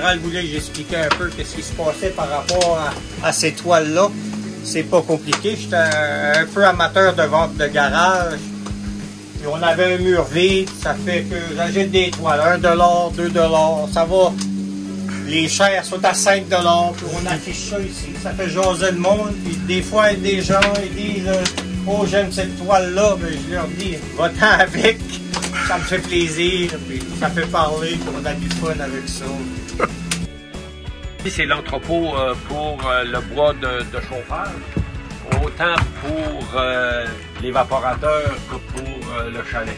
Gérald voulait que j'expliquais un peu ce qui se passait par rapport à ces toiles-là. C'est pas compliqué. J'étais un peu amateur de vente de garage. Puis on avait un mur vide. Ça fait que j'achète des toiles. 1 $, 2 $. Ça va. Les chairs sont à 5 $. Puis on affiche ça ici. Ça fait jaser le monde. Puis des fois, des gens ils disent oh, j'aime cette toile-là. Ben, je leur dis va-t'en avec. Ça me fait plaisir. Puis ça fait parler. Puis on a du fun avec ça. C'est l'entrepôt pour le bois de chauffage, autant pour l'évaporateur que pour le chalet.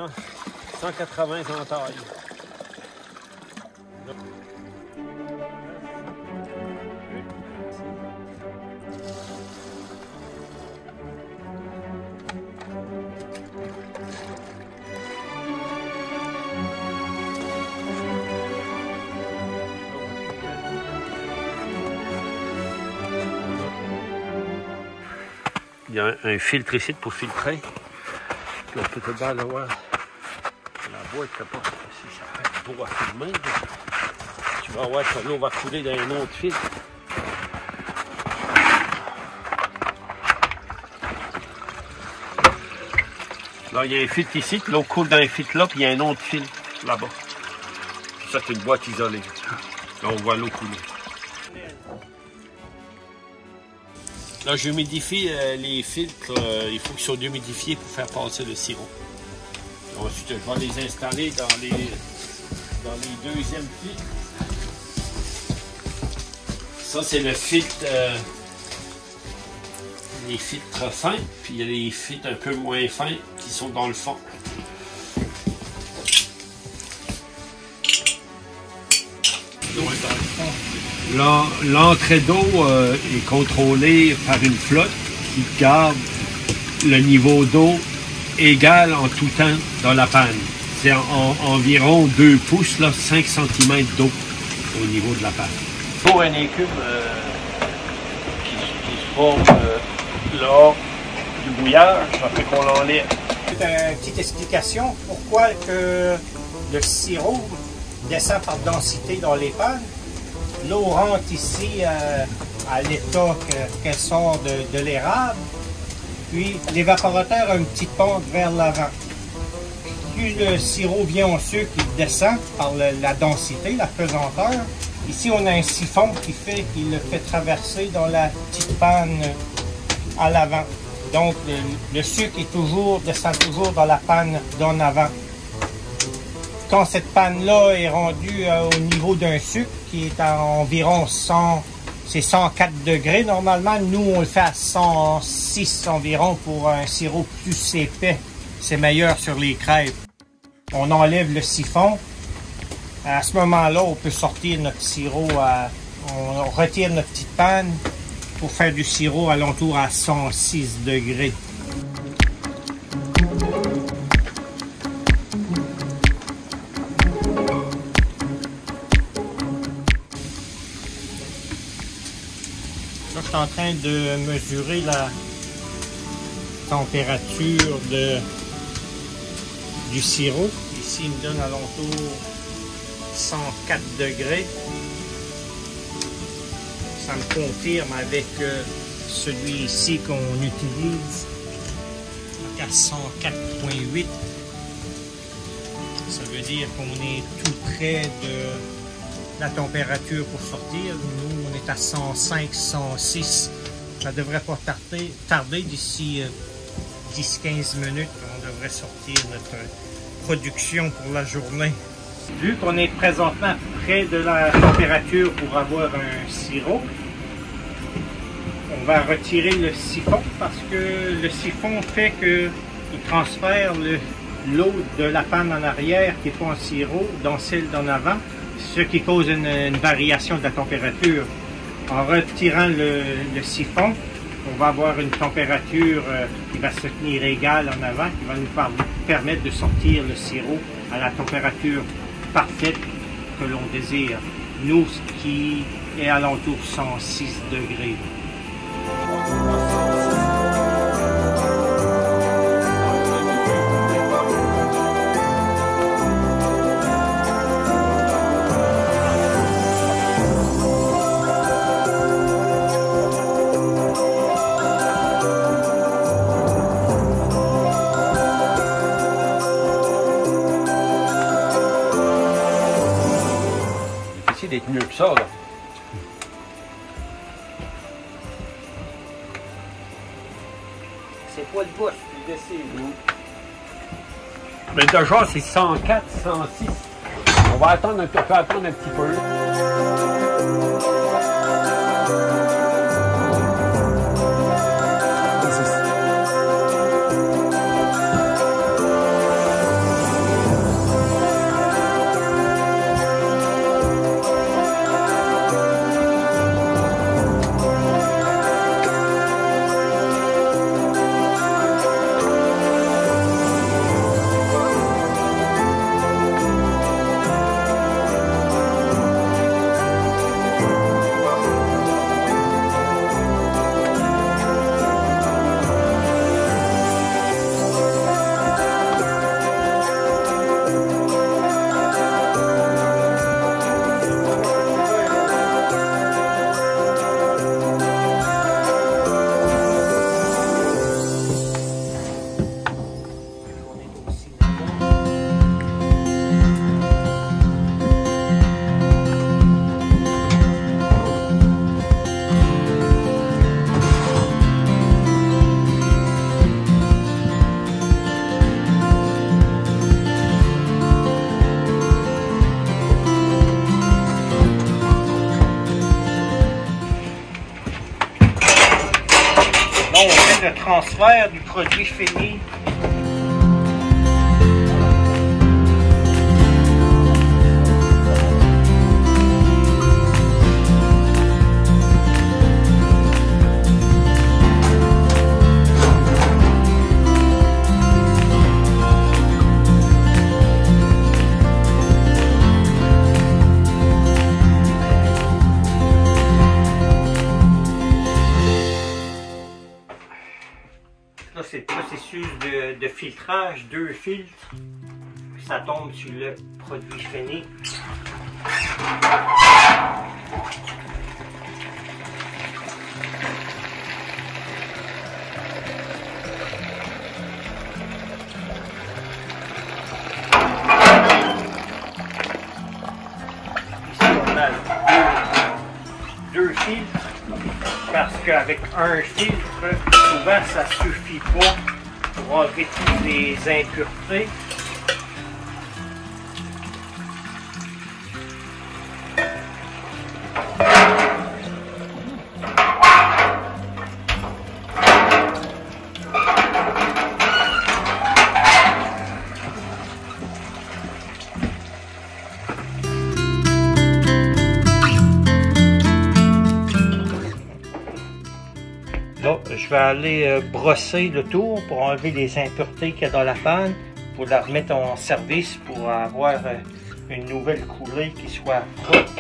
À 180 en taille. Il y a un filtre ici pour filtrer. Puis on peut te voir la boîte, pas si ça fait beau à filmer. Tu vas voir que l'eau va couler dans un autre filtre. Là, il y a un filtre ici, l'eau coule dans un filtre là, puis il y a un autre filtre là-bas. Ça, c'est une boîte isolée. Là, on voit l'eau couler. Là, j'humidifie les filtres. Il faut qu'ils soient humidifiés pour faire passer le sirop. Ensuite, je vais les installer dans les deuxièmes filtres. Ça, c'est le filtre, les filtres fins, puis il y a les filtres un peu moins fins qui sont dans le fond. L'entrée d'eau est contrôlée par une flotte qui garde le niveau d'eau égal en tout temps dans la panne. C'est environ 2 pouces, là, 5 cm d'eau au niveau de la panne. Pour un écume qui se forme lors du bouillage, ça fait qu'on l'enlève. Une petite explication pourquoi que le sirop descend par densité dans les pannes. L'eau rentre ici à l'état qu'elle sort de l'érable. Puis l'évaporateur a une petite pente vers l'avant. Plus le sirop vient au sucre, il descend par la densité, la pesanteur. Ici, on a un siphon qui le fait traverser dans la petite panne à l'avant. Donc, le sucre descend toujours dans la panne d'en avant. Quand cette panne-là est rendue au niveau d'un sucre, qui est à environ 104 degrés normalement, nous on le fait à 106 environ pour un sirop plus épais. C'est meilleur sur les crêpes. On enlève le siphon. À ce moment-là, on peut sortir notre sirop, on retire notre petite panne pour faire du sirop alentour à 106 degrés. Là, je suis en train de mesurer la température du sirop. Ici, il me donne alentour 104 degrés. Ça me confirme avec Celui-ci qu'on utilise à 404,8. Ça veut dire qu'on est tout près de la température pour sortir. Nous, on est à 105, 106. Ça devrait pas tarder d'ici 10-15 minutes. On devrait sortir notre production pour la journée. Vu qu'on est présentement près de la température pour avoir un sirop, on va retirer le siphon parce que le siphon fait qu'il transfère l'eau de la panne en arrière qui est pas en sirop dans celle d'en avant, ce qui cause une variation de la température. En retirant le siphon, on va avoir une température qui va se tenir égale en avant, qui va nous permettre de sortir le sirop à la température parfaite que l'on désire. Nous, ce qui est alentour 106 degrés. D'être mieux que ça, là. C'est pas le boss, tu décides. Mais déjà, c'est 104, 106. On va attendre un petit peu. On fait le transfert du produit fini. Là, c'est le processus de filtrage, 2 filtres. Ça tombe sur le produit fini. Ici, on a deux filtres. Parce qu'avec un filtre, souvent ça suffit pas pour enlever toutes les impuretés. Là, je vais aller brosser le tour pour enlever les impuretés qu'il y a dans la panne, pour la remettre en service pour avoir une nouvelle coulée qui soit propre,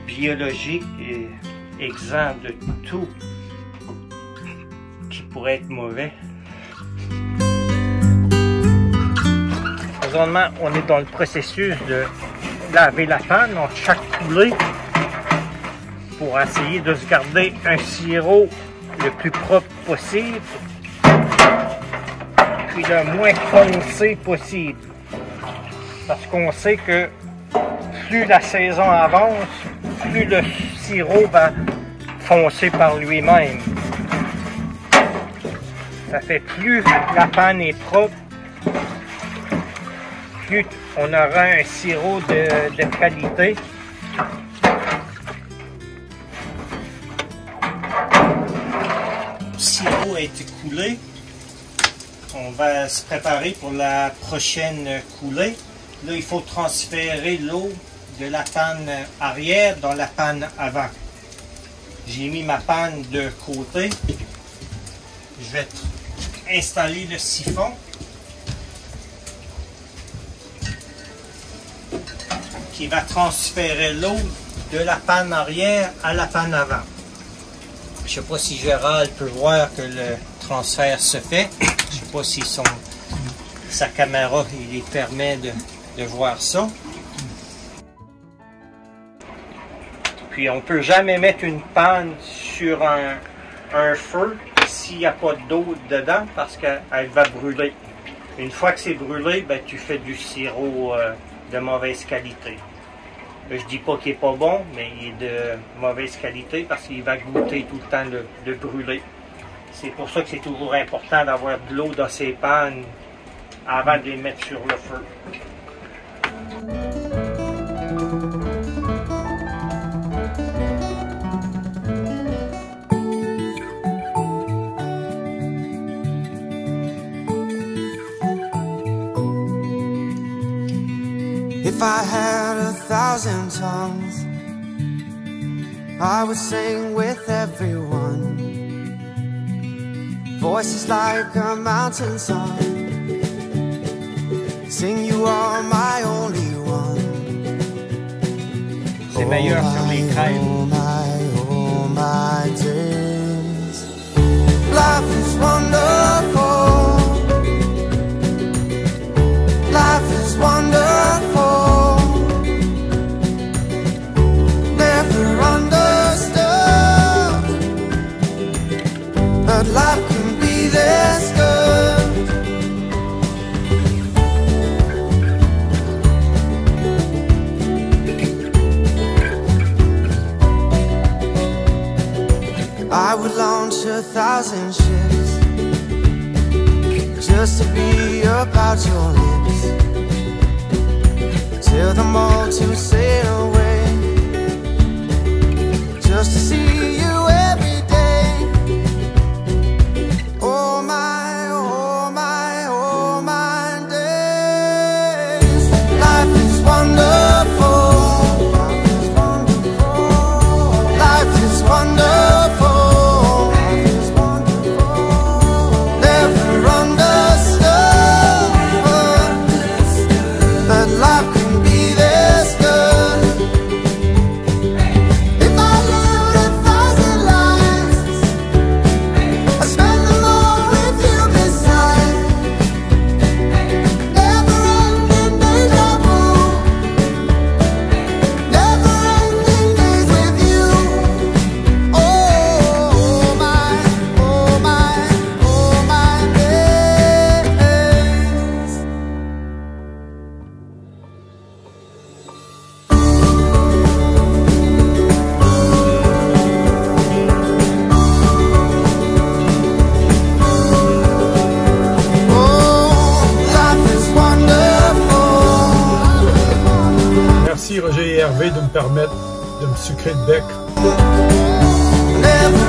biologique et exempt de tout qui pourrait être mauvais. Présentement, on est dans le processus de laver la panne entre chaque coulée pour essayer de se garder un sirop le plus propre possible, puis le moins foncé possible. Parce qu'on sait que plus la saison avance, plus le sirop va foncer par lui-même. Ça fait plus la panne est propre, plus on aura un sirop de qualité. Le sirop a été coulé. On va se préparer pour la prochaine coulée. Là, il faut transférer l'eau de la panne arrière dans la panne avant. J'ai mis ma panne de côté. Je vais installer le siphon. Qui va transférer l'eau de la panne arrière à la panne avant. Je ne sais pas si Gérald peut voir que le transfert se fait. Je ne sais pas si sa caméra il lui permet de voir ça. Puis on ne peut jamais mettre une panne sur un feu s'il n'y a pas d'eau dedans parce qu'elle va brûler. Une fois que c'est brûlé, ben, tu fais du sirop de mauvaise qualité. Je dis pas qu'il n'est pas bon, mais il est de mauvaise qualité parce qu'il va goûter tout le temps de brûler. C'est pour ça que c'est toujours important d'avoir de l'eau dans ses pannes avant de les mettre sur le feu. If I had 1,000 tongues, I would sing with everyone. Voices like a mountain song, sing you are my only one. C'est meilleur sur les crèmes. Oh my days, life is wonderful. Life is wonderful. Never understood, but life can be this good. I would launch 1,000 ships just to be about your lips, till the multitudes sail away, just to see you every day. Oh my, oh my, oh my days. Life is wonderful. Life is wonderful. Never understood, but life can be this good. If I lived 1,000 lives, I'd spend them all with you beside. Never-ending deja vu, never-ending days with you. Oh my, oh my, oh my days. Merci Roger et Hervé de me permettre de me sucrer le bec. Never